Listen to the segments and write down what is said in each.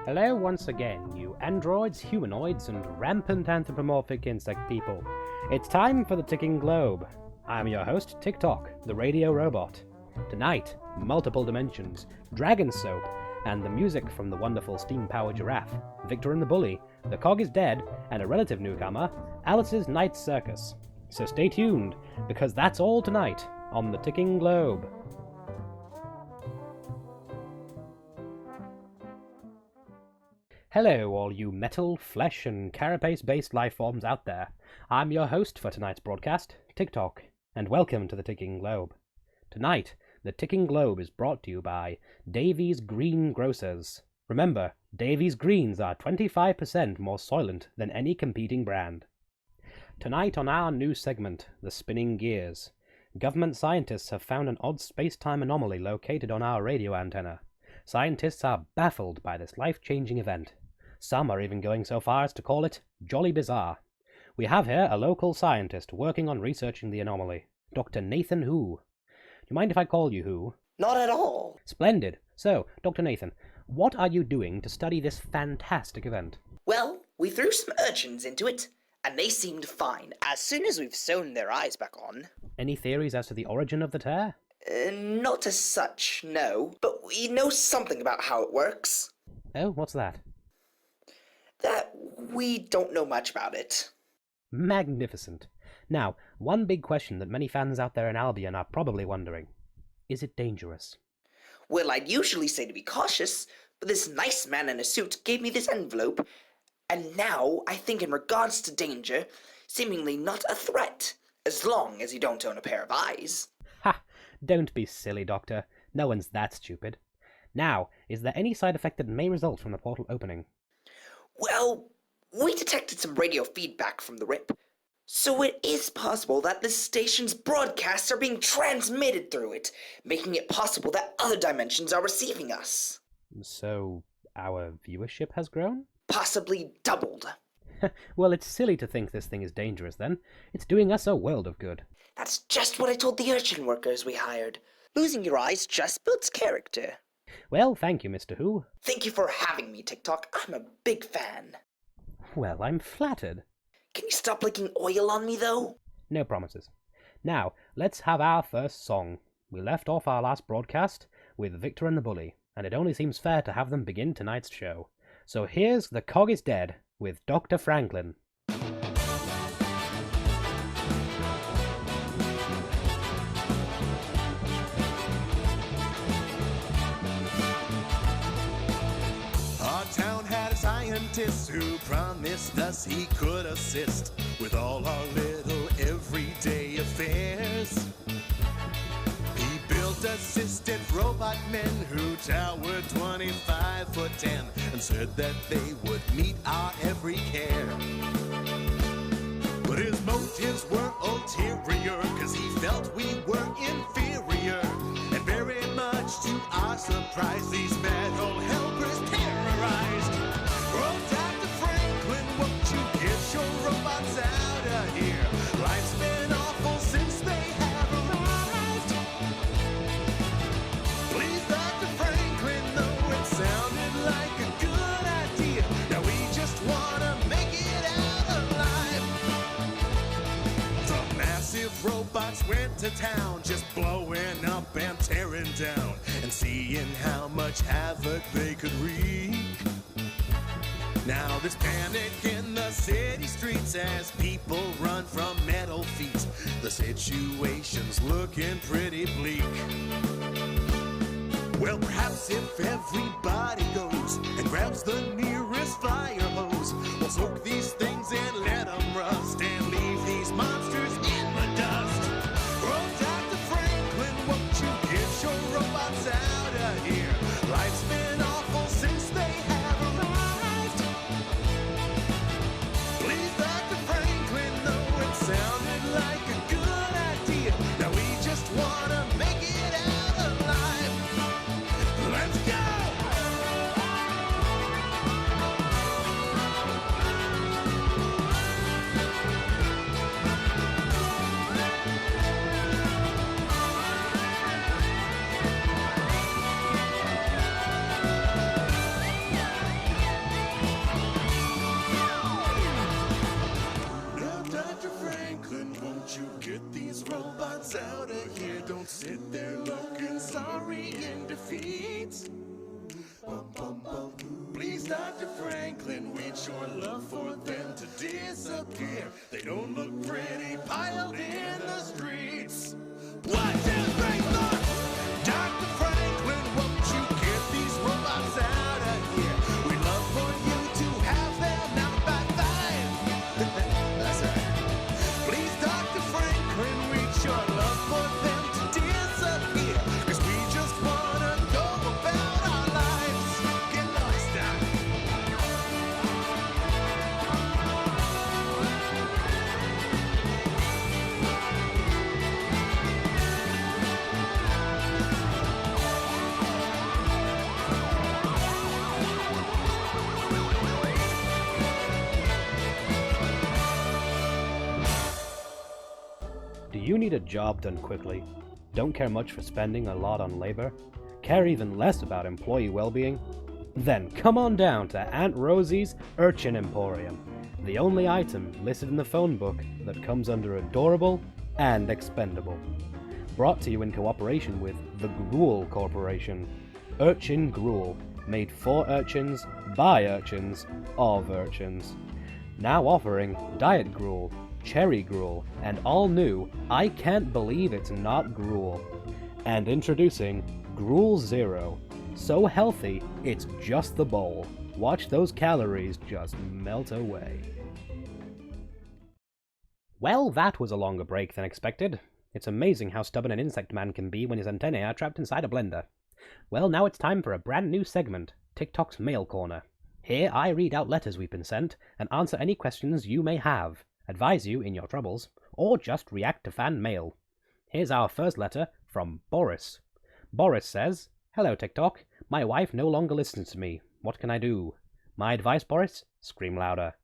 Hello once again, you androids, humanoids, and rampant anthropomorphic insect people. It's time for the Ticking Globe. I'm your host, Tock, the radio robot. Tonight, multiple dimensions, dragon soap, and the music from the wonderful steam-powered Giraffe, Victor and the Bully, The Cog is Dead, and a relative newcomer, Alice's Night Circus. So stay tuned, because that's all tonight on the Ticking Globe. Hello, all you metal, flesh, and carapace-based lifeforms out there. I'm your host for tonight's broadcast, Tock, and welcome to the Ticking Globe. Tonight, the Ticking Globe is brought to you by Davies Green Grocers. Remember, Davies Greens are 25% more soylent than any competing brand. Tonight on our new segment, The Spinning Gears, government scientists have found an odd space-time anomaly located on our radio antenna. Scientists are baffled by this life-changing event. Some are even going so far as to call it jolly bizarre. We have here a local scientist working on researching the anomaly, Dr. Nathan Who. Do you mind if I call you Who? Not at all. Splendid. So, Dr. Nathan, what are you doing to study this fantastic event? Well, we threw some urchins into it, and they seemed fine as soon as we've sewn their eyes back on. Any theories as to the origin of the tear? Not as such, no. But we know something about how it works. Oh, what's that? That we don't know much about it. Magnificent. Now, one big question that many fans out there in Albion are probably wondering. Is it dangerous? Well, I'd usually say to be cautious, but this nice man in a suit gave me this envelope, and now I think in regards to danger, seemingly not a threat, as long as you don't own a pair of eyes. Ha! Don't be silly, Doctor. No one's that stupid. Now, is there any side effect that may result from the portal opening? Well, we detected some radio feedback from the rip, so it is possible that this station's broadcasts are being transmitted through it, making it possible that other dimensions are receiving us. So, our viewership has grown? Possibly doubled. Well, it's silly to think this thing is dangerous, then. It's doing us a world of good. That's just what I told the urchin workers we hired. Losing your eyes just builds character. Well, thank you, Mr. Who. Thank you for having me, Tock. I'm a big fan. Well, I'm flattered. Can you stop licking oil on me, though? No promises. Now, let's have our first song. We left off our last broadcast with Victor and the Bully, and it only seems fair to have them begin tonight's show. So here's The Cog is Dead with Dr. Franklyn. Who promised us he could assist with all our little everyday affairs. He built assistant robot men who towered 25'10" and said that they would meet our every care. But his motives were ulterior, cause he felt we were inferior. And very much to our surprise, these metal helpers terrorized. Oh, Dr. Franklyn, won't you get your robots out of here? Life's been awful since they have arrived. Please, Dr. Franklyn, though it sounded like a good idea, now we just want to make it out alive. The massive robots went to town, just blowing up and tearing down, and seeing how much havoc they could wreak. Now there's panic in the city streets as people run from metal feet. The situation's looking pretty bleak. Well, perhaps if everybody goes and grabs the nearest fire hose, we'll soak these things and let them rust and leave these monsters in the dust. Oh, Dr. Franklyn, won't you get your robots out of here? Life's been awful since they have arrived. Please, Dr. Franklyn, though it sounded like a good idea, now we just want to make it out alive. Let's go! broken, sorry in defeat. Please, Dr. Franklyn, we'd sure love for them to disappear. They don't look pretty piled in the streets. 1, 2, 3, 4. Dr. Franklyn, won't you get these robots out of here? We'd love for you to have them out by 5. That's right. Please, Dr. Franklyn, we'd sure love for them to disappear. 'Cause we just wanna go about our lives. Get lost out. Do you need a job done quickly? Don't care much for spending a lot on labor? Care even less about employee well-being? Then come on down to Aunt Rosie's Urchin Emporium, the only item listed in the phone book that comes under adorable and expendable. Brought to you in cooperation with the Gruel Corporation. Urchin Gruel, made for urchins, by urchins, of urchins. Now offering Diet Gruel, Cherry Gruel, and all new I Can't Believe It's Not Gruel. And introducing Gruel Zero. So healthy, it's just the bowl. Watch those calories just melt away. Well, that was a longer break than expected. It's amazing how stubborn an insect man can be when his antennae are trapped inside a blender. Well, now it's time for a brand new segment, TikTok's Mail Corner. Here I read out letters we've been sent and answer any questions you may have, advise you in your troubles, or just react to fan mail. Here's our first letter from Boris. Boris says, "Hello TikTok, my wife no longer listens to me. What can I do?" My advice, Boris? Scream louder.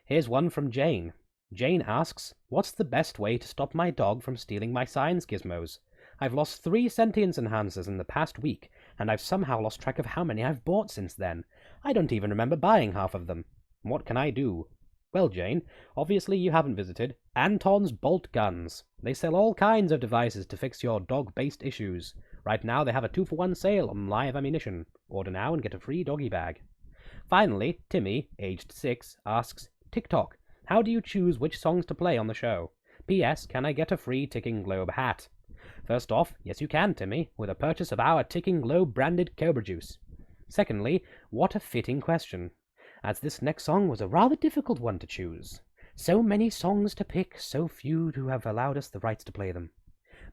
Here's one from Jane. Jane asks, "What's the best way to stop my dog from stealing my science gizmos? I've lost 3 sentience enhancers in the past week, and I've somehow lost track of how many I've bought since then. I don't even remember buying half of them. What can I do?" Well, Jane, obviously you haven't visited Anton's Bolt Guns. They sell all kinds of devices to fix your dog-based issues. Right now they have a 2-for-1 sale on live ammunition. Order now and get a free doggy bag. Finally, Timmy, aged 6, asks, "TikTok, how do you choose which songs to play on the show? P.S. Can I get a free Ticking Globe hat?" First off, yes you can, Timmy, with a purchase of our Ticking Globe branded Cobra Juice. Secondly, what a fitting question, as this next song was a rather difficult one to choose. So many songs to pick, so few to have allowed us the rights to play them.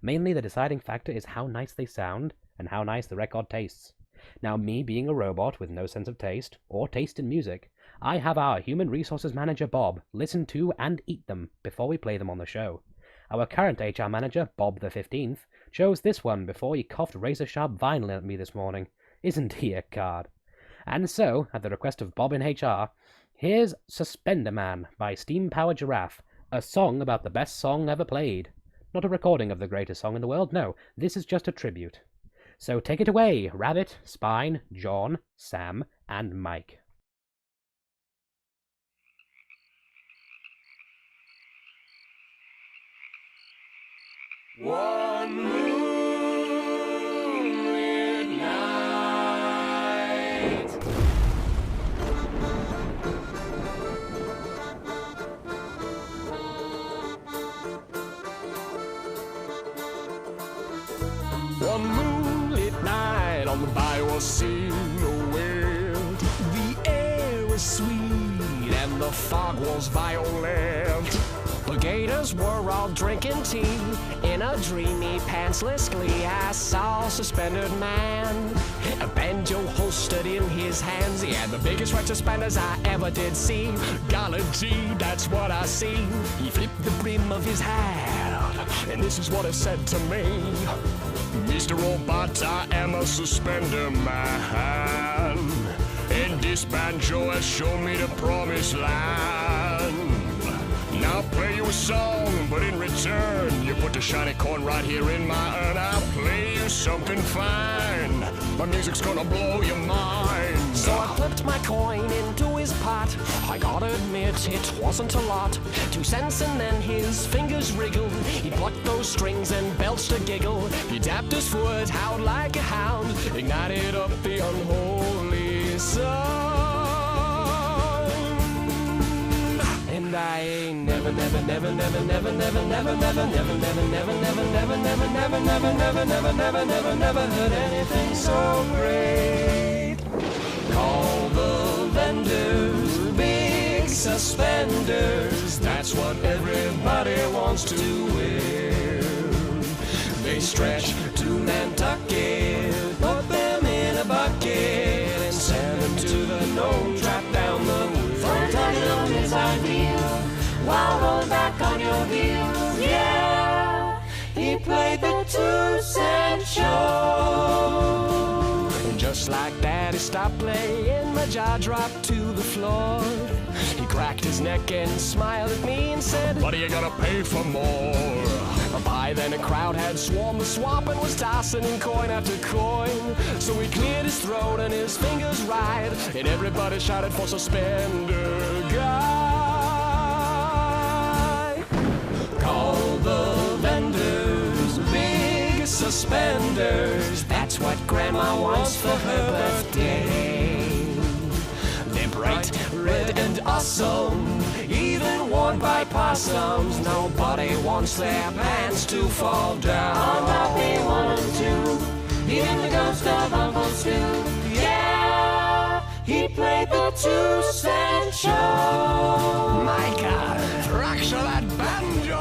Mainly the deciding factor is how nice they sound, and how nice the record tastes. Now me being a robot with no sense of taste, or taste in music, I have our Human Resources Manager Bob listen to and eat them before we play them on the show. Our current HR Manager, Bob the 15th, chose this one before he coughed razor-sharp vinyl at me this morning. Isn't he a card? And so, at the request of Bob in HR, here's Suspender Man by Steam-Powered Giraffe, a song about the best song ever played. Not a recording of the greatest song in the world, no, this is just a tribute. So take it away, Rabbit, Spine, John, Sam, and Mike. One moonlit night. One moonlit night on the bayou silhouette. The air was sweet and the fog was violet. The gators were all drinking tea. In a dreamy, pantsless glee, I saw a suspended man, a banjo holstered in his hands. He had the biggest red suspenders I ever did see. Golly gee, that's what I see. He flipped the brim of his hat, and this is what it said to me: "Mr. Robot, I am a suspender man, and this banjo has shown me the promised land. Now I'll play you a song, but in return, you put the shiny corn right here in my urn. I'll play you something fine. The music's gonna blow your mind. So I flipped my coin into his pot. I gotta admit, it wasn't a lot. 2 cents and then his fingers wriggled. He plucked those strings and belched a giggle. He tapped his foot out like a hound, ignited up the unholy sun. And I ain't never heard anything so great. Call the vendors, big suspenders. That's what everybody wants to wear. They stretch to Nantucket, put them in a bucket, and send them to the gnome trap down the way. Tugging on his ideal while rolling back on your heels. Yeah, he played the 2-cent show. And just like that, he stopped playing. My jaw dropped to the floor. He cracked his neck and smiled at me and said, What are you gonna pay for more? By then a crowd had swarmed the swamp and was tossing in coin after coin. So he cleared his throat and his fingers right, and everybody shouted for Suspender Guy. Call the vendors, big suspenders. That's what Grandma wants for her birthday. They're bright, red, and awesome, even worn by possums. Nobody wants their pants to fall down. On top they want him to, even the ghost of Uncle Stu. Yeah, he played the 2-cent show. My God, fracture that banjo!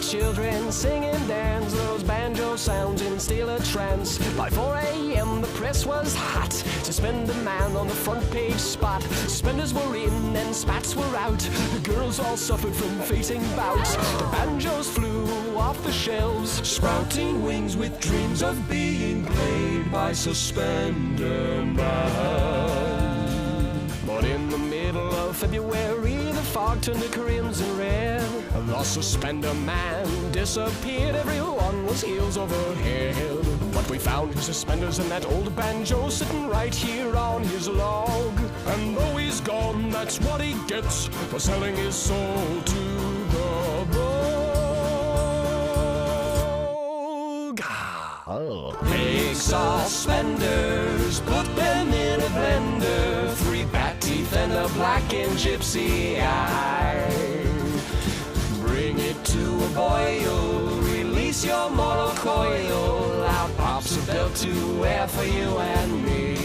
Children sing and dance, those banjo sounds instill a trance. By 4 a.m. the press was hot to spend a man on the front page spot. Suspenders were in and spats were out. The girls all suffered from fainting bouts. The banjos flew off the shelves, sprouting wings with dreams of being played by Suspender Man. But in the middle of February, the fog turned to crimson red. The Suspender Man disappeared. Everyone was heels over head. But we found his suspenders and that old banjo sitting right here on his log. And though he's gone, that's what he gets for selling his soul to the brogue. Big suspenders, put them in a blender. 3 bat teeth and a blackened gypsy eye. Bring it to a boil, release your mortal coil. Out pops a belt to wear for you and me.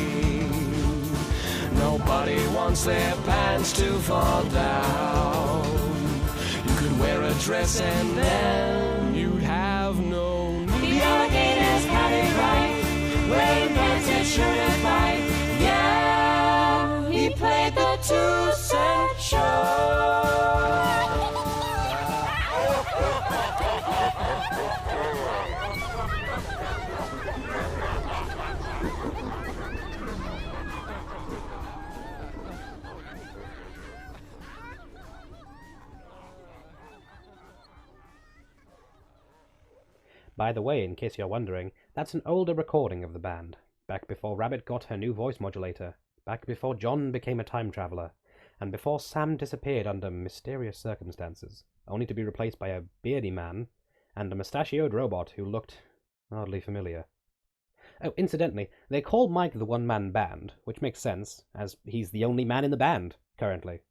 Nobody wants their pants to fall down. You could wear a dress and then you'd have no need. The alligators had it right, wearing pants and shirt and fight. Yeah, he played the 2-cent show. By the way, in case you're wondering, that's an older recording of the band, back before Rabbit got her new voice modulator, back before John became a time traveler, and before Sam disappeared under mysterious circumstances, only to be replaced by a beardy man and a mustachioed robot who looked oddly familiar. Oh, incidentally, they call Mike the one-man band, which makes sense, as he's the only man in the band, currently.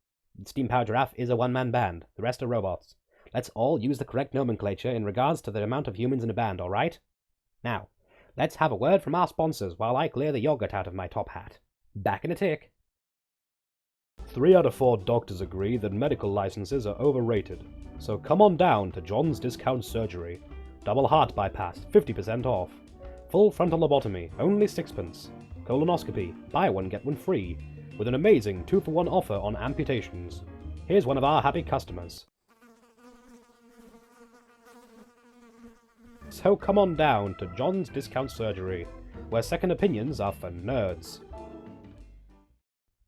Steam Powered Giraffe is a one-man band, the rest are robots. Let's all use the correct nomenclature in regards to the amount of humans in a band, alright? Now, let's have a word from our sponsors while I clear the yogurt out of my top hat. Back in a tick. 3 out of 4 doctors agree that medical licenses are overrated. So come on down to John's Discount Surgery. Double heart bypass, 50% off. Full frontal lobotomy, only 6pence. Colonoscopy, buy one get one free, with an amazing 2-for-1 offer on amputations. Here's one of our happy customers. So come on down to John's Discount Surgery, where second opinions are for nerds.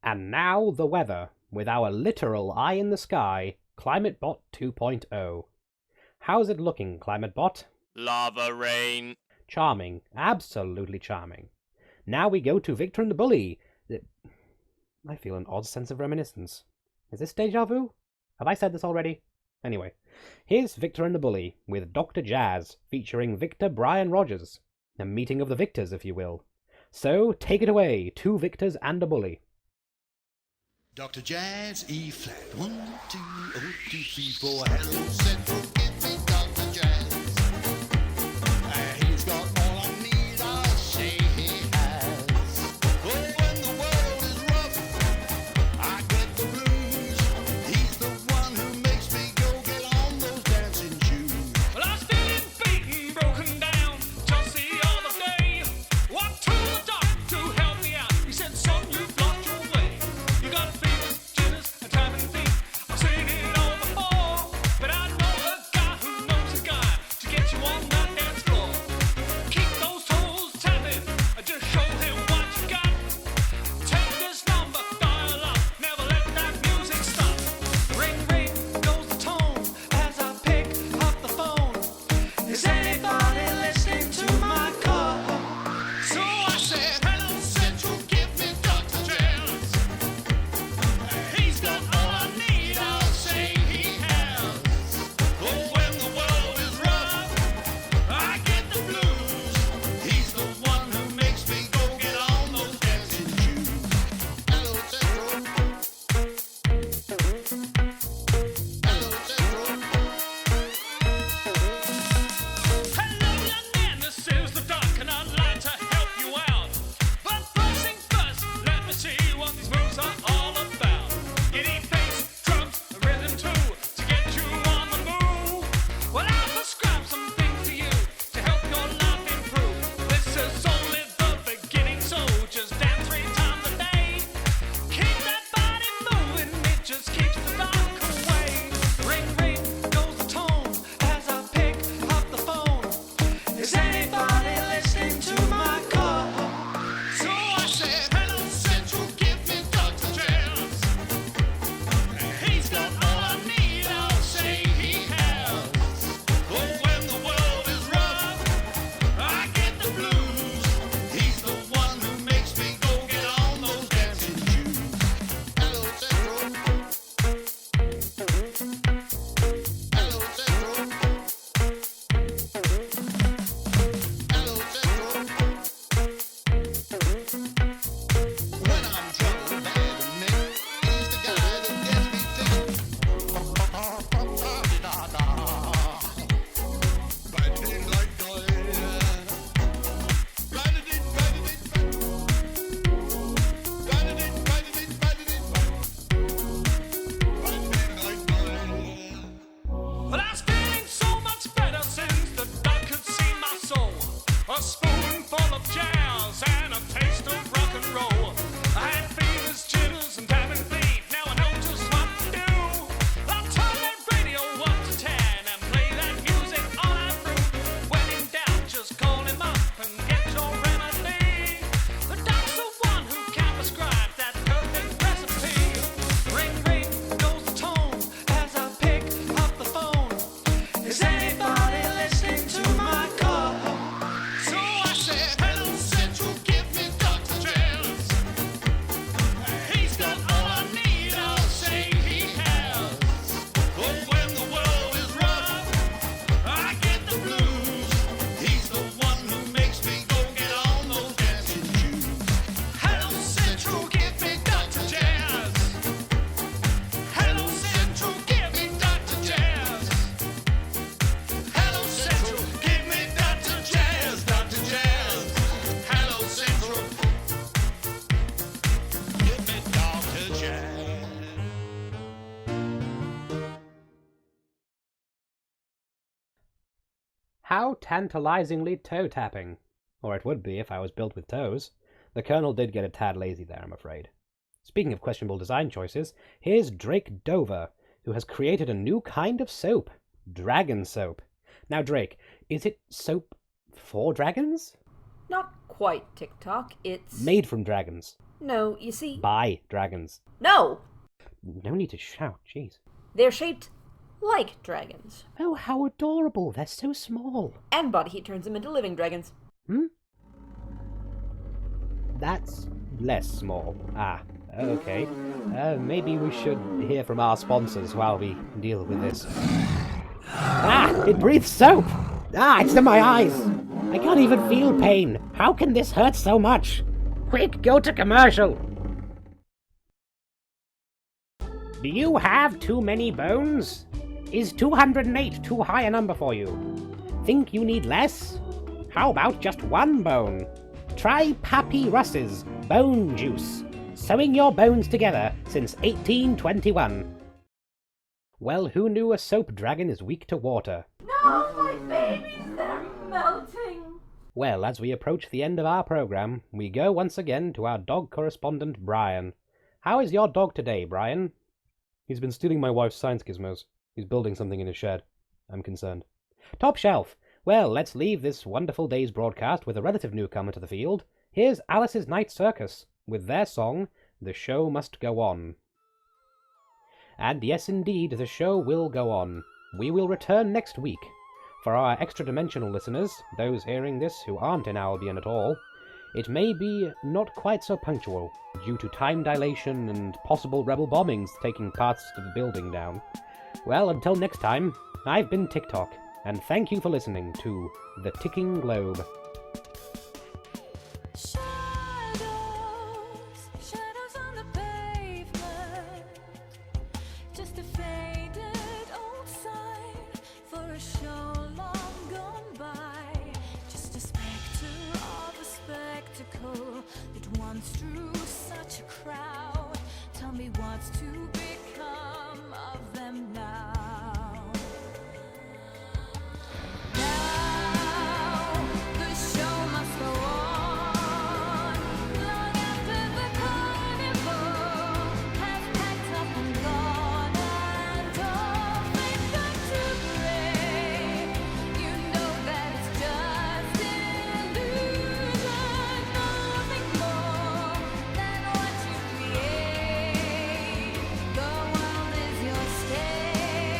And now the weather, with our literal eye in the sky, ClimateBot 2.0. How's it looking, ClimateBot? Lava rain. Charming, absolutely charming. Now we go to Victor and the Bully. I feel an odd sense of reminiscence. Is this deja vu? Have I said this already? Anyway, here's Victor and the Bully, with Dr. Jazz, featuring Victor Brian Rogers. A meeting of the Victors, if you will. So, take it away, 2 Victors and a Bully. Dr. Jazz, E flat. 1, 2, 2, 3, 4. Hello, Central, give me Dr. Jazz. He's got all I need, I'll say he has. Oh, when the world is rough, I get the blues. He's the one who makes me go get on those dancing shoes. Well, I was feeling beaten, broken down just the other day. Walked to the doctor to help me out. He said, son, you've lost your way. You got fevers, jitters, and time and feet. I've seen it all before, but I know a guy How tantalizingly toe-tapping. Or it would be if I was built with toes. The Colonel did get a tad lazy there, I'm afraid. Speaking of questionable design choices, here's Drake Dover, who has created a new kind of soap. Dragon soap. Now, Drake, is it soap for dragons? Not quite, TikTok. It's... Made from dragons. No, you see... By dragons. No! No need to shout, jeez. They're shaped like dragons. Oh, how adorable. They're so small. And body heat turns them into living dragons. That's less small. Ah, okay. Maybe we should hear from our sponsors while we deal with this. Ah, it breathes soap! Ah, it's in my eyes! I can't even feel pain. How can this hurt so much? Quick, go to commercial! Do you have too many bones? Is 208 too high a number for you? Think you need less? How about just one bone? Try Pappy Russ's Bone Juice, sewing your bones together since 1821. Well, who knew a soap dragon is weak to water? No, my babies, they're melting. Well, as we approach the end of our program, we go once again to our dog correspondent, Brian. How is your dog today, Brian? He's been stealing my wife's science gizmos. He's building something in his shed. I'm concerned. Top shelf. Well, let's leave this wonderful day's broadcast with a relative newcomer to the field. Here's Alice's Night Circus, with their song, The Show Must Go On. And yes, indeed, the show will go on. We will return next week. For our extra-dimensional listeners, those hearing this who aren't in Albion at all, it may be not quite so punctual, due to time dilation and possible rebel bombings taking parts of the building down. Well, until next time, I've been TikTok, and thank you for listening to The Ticking Globe. Shadows on the pavement, just a faded old sign for a show long gone by, just a spectre of a spectacle that once drew such a crowd. Tell me what's to become of them now. The world is your stage.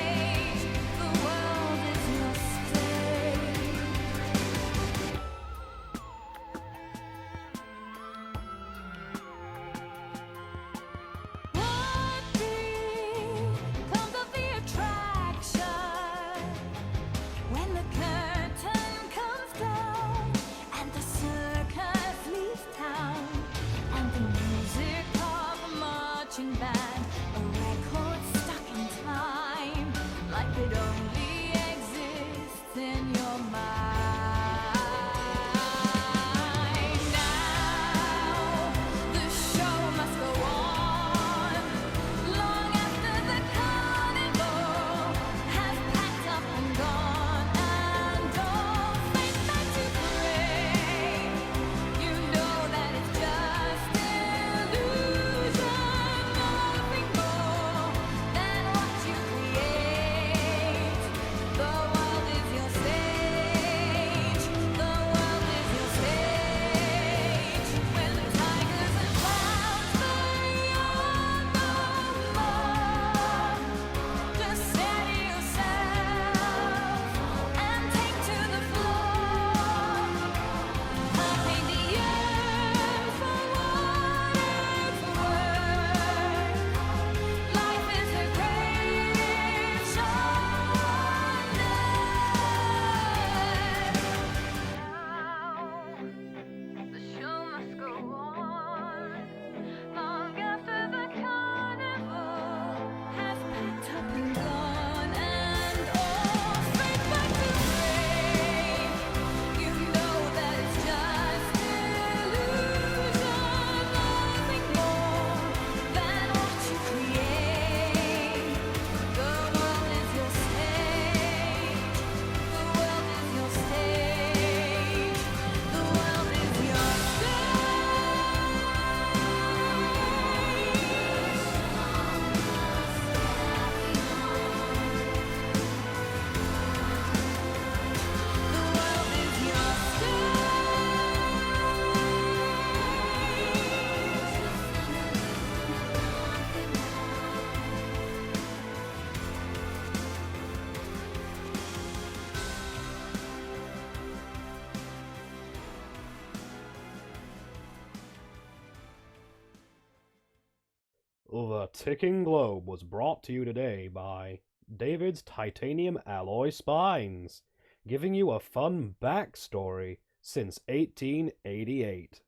The Ticking Globe was brought to you today by David's Titanium Alloy Spines, giving you a fun backstory since 1888.